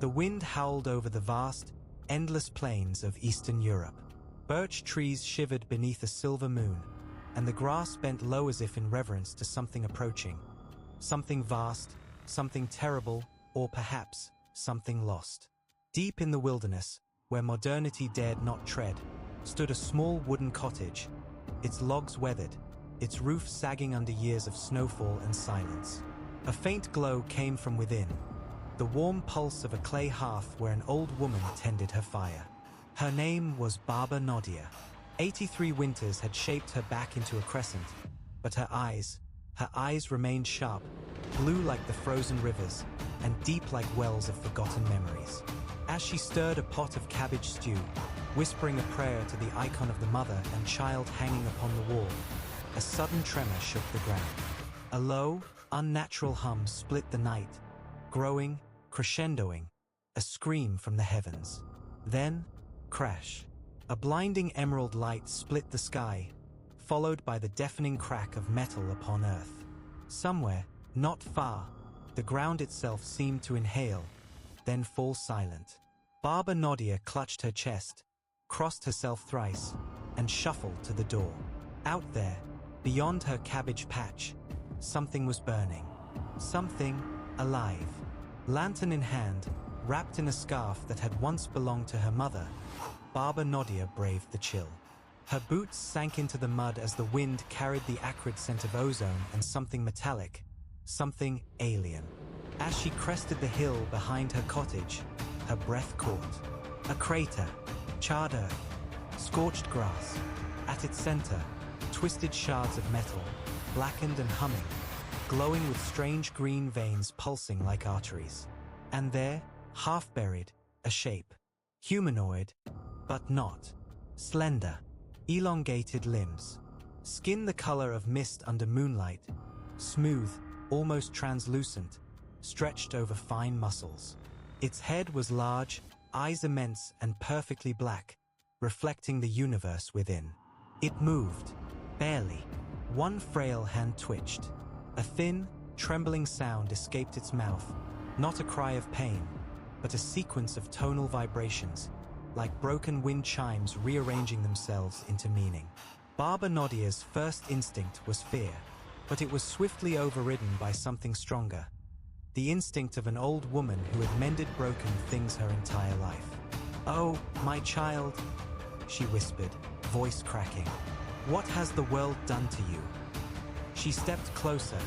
The wind howled over the vast, endless plains of Eastern Europe. Birch trees shivered beneath a silver moon, and the grass bent low as if in reverence to something approaching. Something vast, something terrible, or perhaps something lost. Deep in the wilderness, where modernity dared not tread, stood a small wooden cottage, its logs weathered, its roof sagging under years of snowfall and silence. A faint glow came from within, the warm pulse of a clay hearth where an old woman tended her fire. Her name was Baba Nadia. 83 winters had shaped her back into a crescent, but her eyes remained sharp, blue like the frozen rivers, and deep like wells of forgotten memories. As she stirred a pot of cabbage stew, whispering a prayer to the icon of the mother and child hanging upon the wall, a sudden tremor shook the ground. A low, unnatural hum split the night, growing, crescendoing, a scream from the heavens. Then, crash. A blinding emerald light split the sky, followed by the deafening crack of metal upon earth. Somewhere, not far, the ground itself seemed to inhale, then fall silent. Baba Nadia clutched her chest, crossed herself thrice, and shuffled to the door. Out there, beyond her cabbage patch, something was burning. Something alive. Lantern in hand, wrapped in a scarf that had once belonged to her mother, Baba Nadia braved the chill. Her boots sank into the mud as the wind carried the acrid scent of ozone and something metallic, something alien. As she crested the hill behind her cottage, her breath caught. A crater, charred earth, scorched grass. At its center, twisted shards of metal, blackened and humming, glowing with strange green veins pulsing like arteries. And there, half buried, a shape. Humanoid, but not. Slender, elongated limbs. Skin the color of mist under moonlight. Smooth, almost translucent, stretched over fine muscles. Its head was large, eyes immense and perfectly black, reflecting the universe within. It moved, barely. One frail hand twitched. A thin, trembling sound escaped its mouth, not a cry of pain, but a sequence of tonal vibrations, like broken wind chimes rearranging themselves into meaning. Baba Nadia's first instinct was fear, but it was swiftly overridden by something stronger. The instinct of an old woman who had mended broken things her entire life. "Oh, my child," she whispered, voice cracking. "What has the world done to you?" She stepped closer,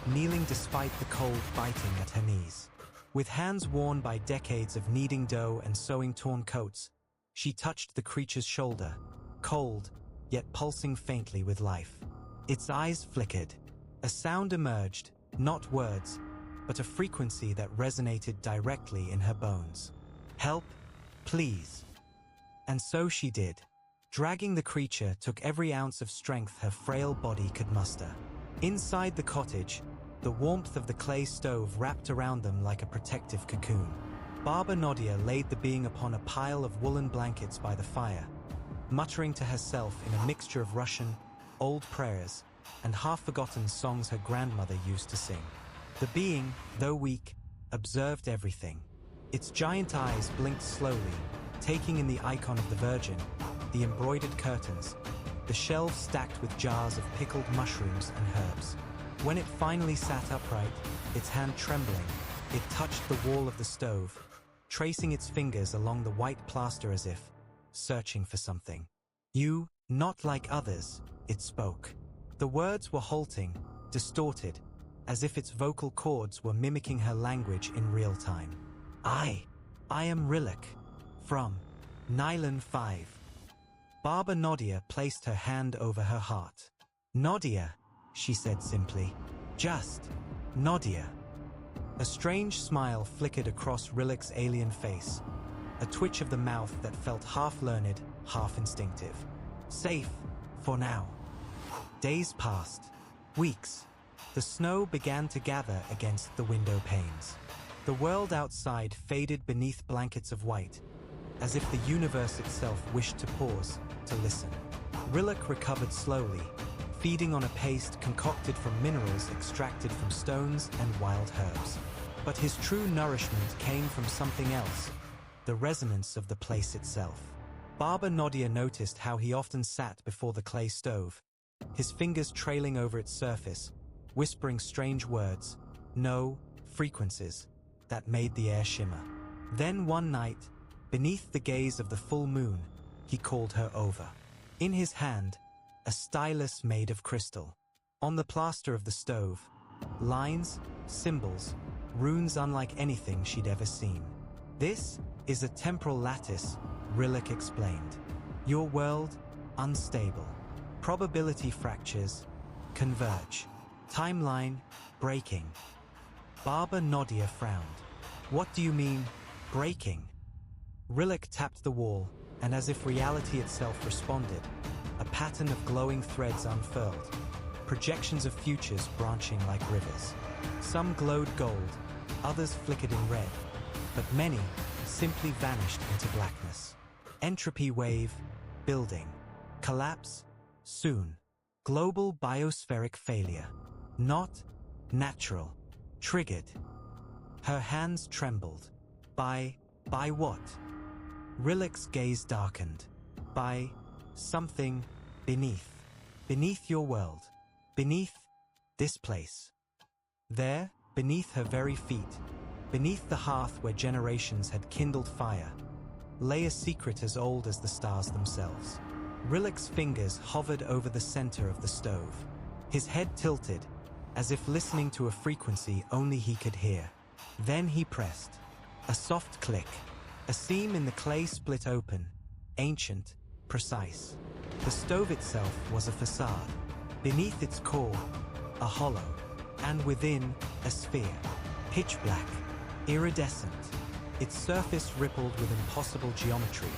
kneeling despite the cold biting at her knees. With hands worn by decades of kneading dough and sewing torn coats, she touched the creature's shoulder, cold, yet pulsing faintly with life. Its eyes flickered. A sound emerged, not words, but a frequency that resonated directly in her bones. "Help, please." And so she did. Dragging the creature took every ounce of strength her frail body could muster. Inside the cottage, the warmth of the clay stove wrapped around them like a protective cocoon. Baba Nadia laid the being upon a pile of woolen blankets by the fire, muttering to herself in a mixture of Russian, old prayers, and half-forgotten songs her grandmother used to sing. The being, though weak, observed everything. Its giant eyes blinked slowly, taking in the icon of the Virgin, the embroidered curtains, the shelves stacked with jars of pickled mushrooms and herbs. When it finally sat upright, its hand trembling, it touched the wall of the stove, tracing its fingers along the white plaster as if searching for something. "You, not like others," it spoke. The words were halting, distorted, as if its vocal cords were mimicking her language in real time. I am Rilek, from Nylon 5. Baba Nadia placed her hand over her heart. "Nadia," she said simply. "Just Nadia." A strange smile flickered across Rilek's alien face, a twitch of the mouth that felt half-learned, half-instinctive. "Safe, for now." Days passed. Weeks. The snow began to gather against the window panes. The world outside faded beneath blankets of white, as if the universe itself wished to pause, to listen. Rilek recovered slowly, feeding on a paste concocted from minerals extracted from stones and wild herbs. But his true nourishment came from something else, the resonance of the place itself. Baba Nadia noticed how he often sat before the clay stove, his fingers trailing over its surface, whispering strange words, no frequencies, that made the air shimmer. Then one night, beneath the gaze of the full moon, he called her over. In his hand, a stylus made of crystal. On the plaster of the stove, lines, symbols, runes unlike anything she'd ever seen. This is a temporal lattice, Rilek explained. Your world, unstable. Probability fractures, converge. Timeline, breaking. Baba Nadia frowned. What do you mean, breaking? Rilek tapped the wall, and as if reality itself responded, a pattern of glowing threads unfurled, projections of futures branching like rivers. Some glowed gold, others flickered in red, but many simply vanished into blackness. Entropy wave, building. Collapse, soon. Global biospheric failure. Not natural. Triggered. Her hands trembled. By what? Rilek's gaze darkened. By something beneath. Beneath your world. Beneath this place. There, beneath her very feet, beneath the hearth where generations had kindled fire, lay a secret as old as the stars themselves. Rilek's fingers hovered over the center of the stove. His head tilted, as if listening to a frequency only he could hear. Then he pressed. A soft click. A seam in the clay split open, ancient, precise. The stove itself was a facade. Beneath its core, a hollow, and within, a sphere. Pitch black, iridescent. Its surface rippled with impossible geometry,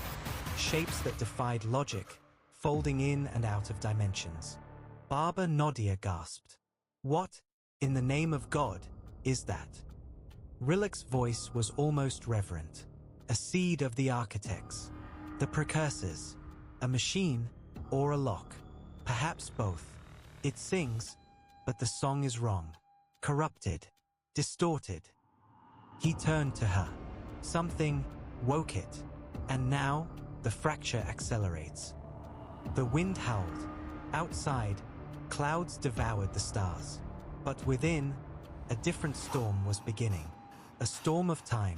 shapes that defied logic, folding in and out of dimensions. Baba Nadia gasped. What, in the name of God, is that? Rilek's voice was almost reverent. A seed of the architects. The precursors. A machine or a lock. Perhaps both. It sings, but the song is wrong. Corrupted. Distorted. He turned to her. Something woke it. And now, the fracture accelerates. The wind howled. Outside, clouds devoured the stars. But within, a different storm was beginning. A storm of time.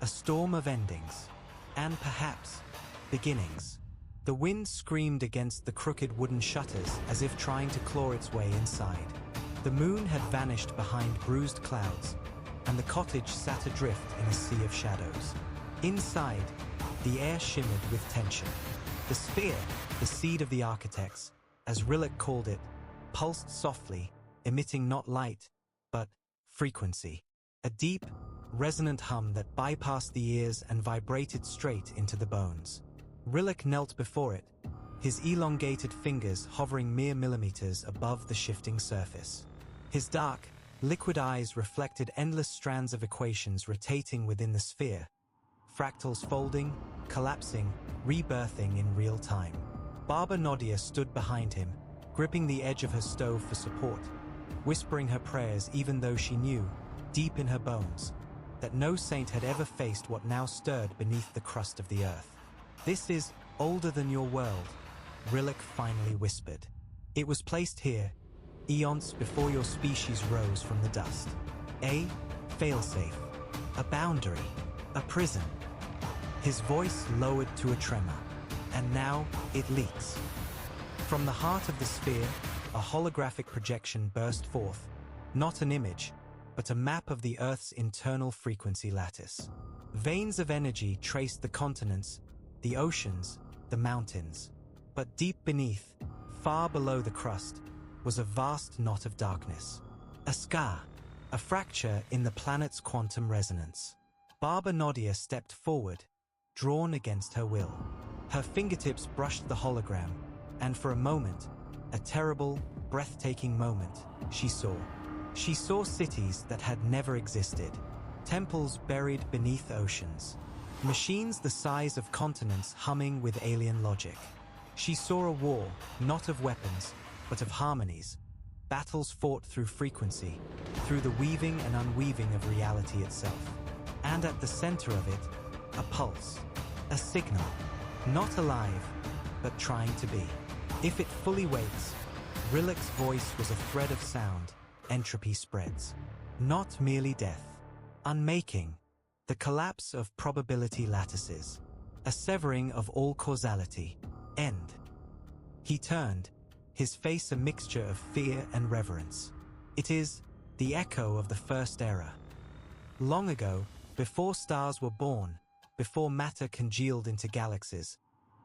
A storm of endings. And perhaps, beginnings. The wind screamed against the crooked wooden shutters as if trying to claw its way inside. The moon had vanished behind bruised clouds, and the cottage sat adrift in a sea of shadows. Inside, the air shimmered with tension. The sphere, the seed of the architects, as Rilek called it, pulsed softly, emitting not light, but frequency. A deep, resonant hum that bypassed the ears and vibrated straight into the bones. Rilek knelt before it, his elongated fingers hovering mere millimeters above the shifting surface. His dark, liquid eyes reflected endless strands of equations rotating within the sphere, fractals folding, collapsing, rebirthing in real time. Baba Nadia stood behind him, gripping the edge of her stove for support, whispering her prayers even though she knew, deep in her bones, that no saint had ever faced what now stirred beneath the crust of the earth. This is older than your world, Rilek finally whispered. It was placed here, eons before your species rose from the dust. A failsafe, a boundary, a prison. His voice lowered to a tremor, and now it leaks. From the heart of the sphere, a holographic projection burst forth, not an image, but a map of the Earth's internal frequency lattice. Veins of energy traced the continents, the oceans, the mountains. But deep beneath, far below the crust, was a vast knot of darkness. A scar, a fracture in the planet's quantum resonance. Baba Nadia stepped forward, drawn against her will. Her fingertips brushed the hologram, and for a moment, a terrible, breathtaking moment, she saw. She saw cities that had never existed, temples buried beneath oceans, machines the size of continents humming with alien logic. She saw a war, not of weapons, but of harmonies, battles fought through frequency, through the weaving and unweaving of reality itself. And at the center of it, a pulse, a signal, not alive, but trying to be. If it fully wakes, Rilik's voice was a thread of sound. Entropy spreads. Not merely death. Unmaking. The collapse of probability lattices. A severing of all causality. End. He turned, his face a mixture of fear and reverence. It is the echo of the first era. Long ago, before stars were born, before matter congealed into galaxies,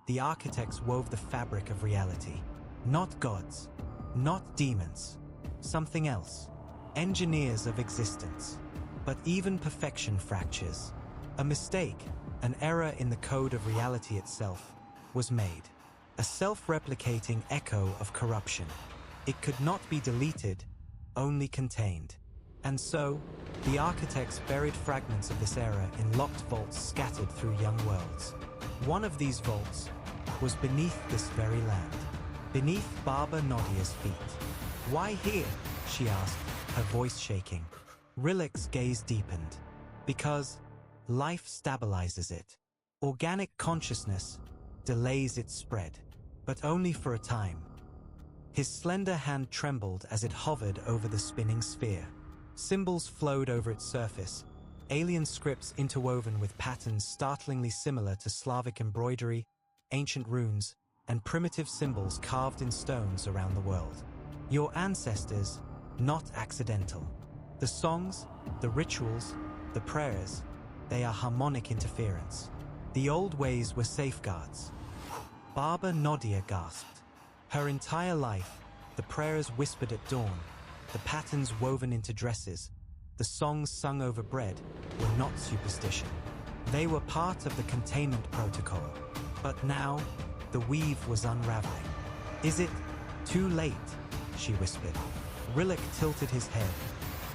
the architects wove the fabric of reality. Not gods, not demons, something else. Engineers of existence. But even perfection fractures. A mistake, an error in the code of reality itself, was made. A self-replicating echo of corruption. It could not be deleted, only contained. And so, the architects buried fragments of this era in locked vaults scattered through young worlds. One of these vaults was beneath this very land, beneath Baba Nadia's feet. "Why here?" she asked, her voice shaking. Rilik's gaze deepened. "Because life stabilizes it. Organic consciousness delays its spread, but only for a time." His slender hand trembled as it hovered over the spinning sphere. Symbols flowed over its surface, alien scripts interwoven with patterns startlingly similar to Slavic embroidery, ancient runes, and primitive symbols carved in stones around the world. Your ancestors, not accidental. The songs, the rituals, the prayers, they are harmonic interference. The old ways were safeguards. Baba Nadia gasped. Her entire life, the prayers whispered at dawn, the patterns woven into dresses, the songs sung over bread were not superstition. They were part of the containment protocol. But now, the weave was unraveling. "Is it too late?" she whispered. Rilik tilted his head,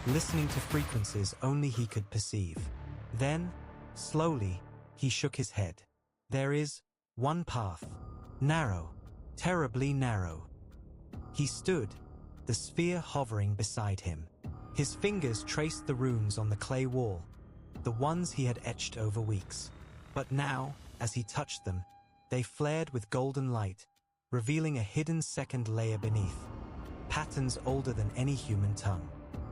listening to frequencies only he could perceive. Then, slowly, he shook his head. "There is one path. Narrow, terribly narrow." He stood, the sphere hovering beside him. His fingers traced the runes on the clay wall, the ones he had etched over weeks. But now, as he touched them, they flared with golden light, revealing a hidden second layer beneath, patterns older than any human tongue.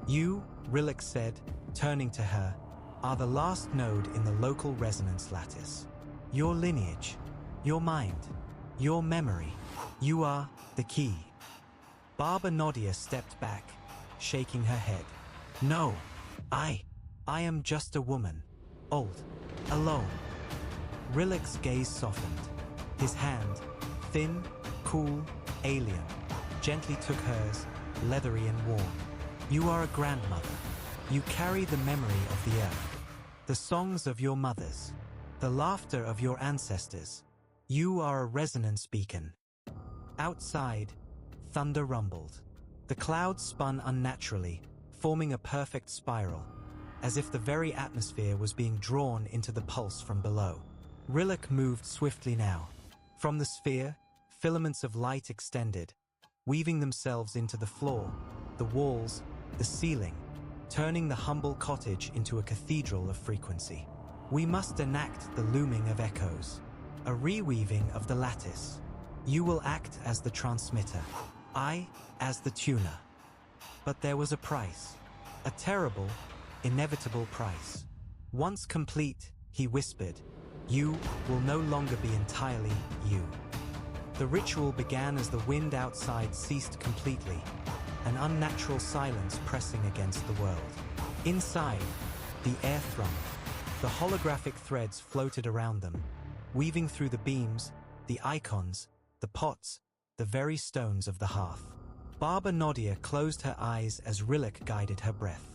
"You," Rilik said, turning to her, "are the last node in the local resonance lattice. Your lineage, your mind, your memory, you are the key." Baba Nadia stepped back, shaking her head. "No, I am just a woman, old, alone." Rilik's gaze softened. His hand, thin, cool, alien, gently took hers, leathery and warm. "You are a grandmother. You carry the memory of the earth, the songs of your mothers, the laughter of your ancestors. You are a resonance beacon." Outside, thunder rumbled. The clouds spun unnaturally, forming a perfect spiral, as if the very atmosphere was being drawn into the pulse from below. Rilik moved swiftly now. From the sphere, filaments of light extended, weaving themselves into the floor, the walls, the ceiling, turning the humble cottage into a cathedral of frequency. "We must enact the looming of echoes, a reweaving of the lattice. You will act as the transmitter, I as the tuner." But there was a price, a terrible, inevitable price. Once complete, he whispered, "You will no longer be entirely you." The ritual began as the wind outside ceased completely, an unnatural silence pressing against the world. Inside, the air thrummed. The holographic threads floated around them, weaving through the beams, the icons, the pots, the very stones of the hearth. Baba Nadia closed her eyes as Rilik guided her breath.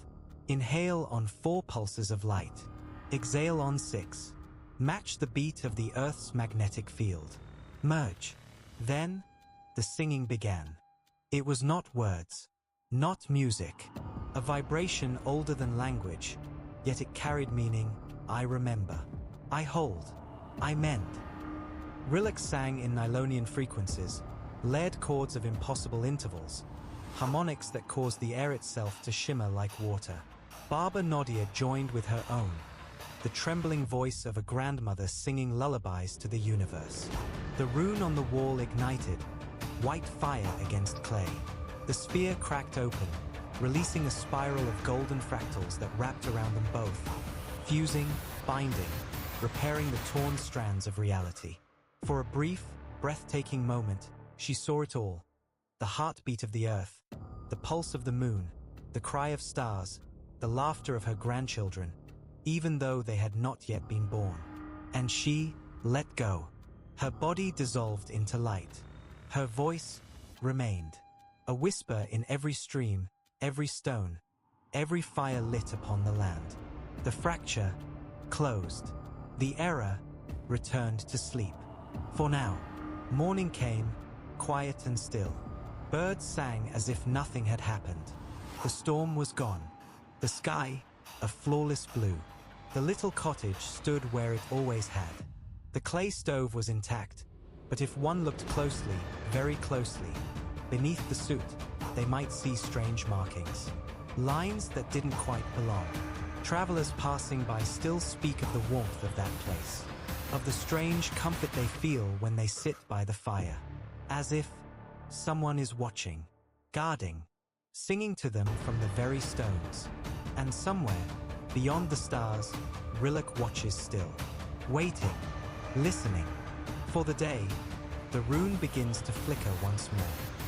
Inhale on 4 pulses of light. Exhale on 6. Match the beat of the Earth's magnetic field. Merge. Then, the singing began. It was not words, not music, a vibration older than language, yet it carried meaning. I remember. I hold. I mend. Rilik sang in Nylonian frequencies, layered chords of impossible intervals, harmonics that caused the air itself to shimmer like water. Baba Nadia joined with her own, the trembling voice of a grandmother singing lullabies to the universe. The rune on the wall ignited, white fire against clay. The sphere cracked open, releasing a spiral of golden fractals that wrapped around them both, fusing, binding, repairing the torn strands of reality. For a brief, breathtaking moment, she saw it all. The heartbeat of the earth, the pulse of the moon, the cry of stars, the laughter of her grandchildren, even though they had not yet been born. And she let go. Her body dissolved into light. Her voice remained, a whisper in every stream, every stone, every fire lit upon the land. The fracture closed. The era returned to sleep. For now, morning came, quiet and still. Birds sang as if nothing had happened. The storm was gone. The sky, a flawless blue. The little cottage stood where it always had. The clay stove was intact, but if one looked closely, very closely, beneath the soot, they might see strange markings. Lines that didn't quite belong. Travelers passing by still speak of the warmth of that place, of the strange comfort they feel when they sit by the fire, as if someone is watching, guarding, singing to them from the very stones. And somewhere, beyond the stars, Rilek watches still, waiting, listening. For the day, the rune begins to flicker once more.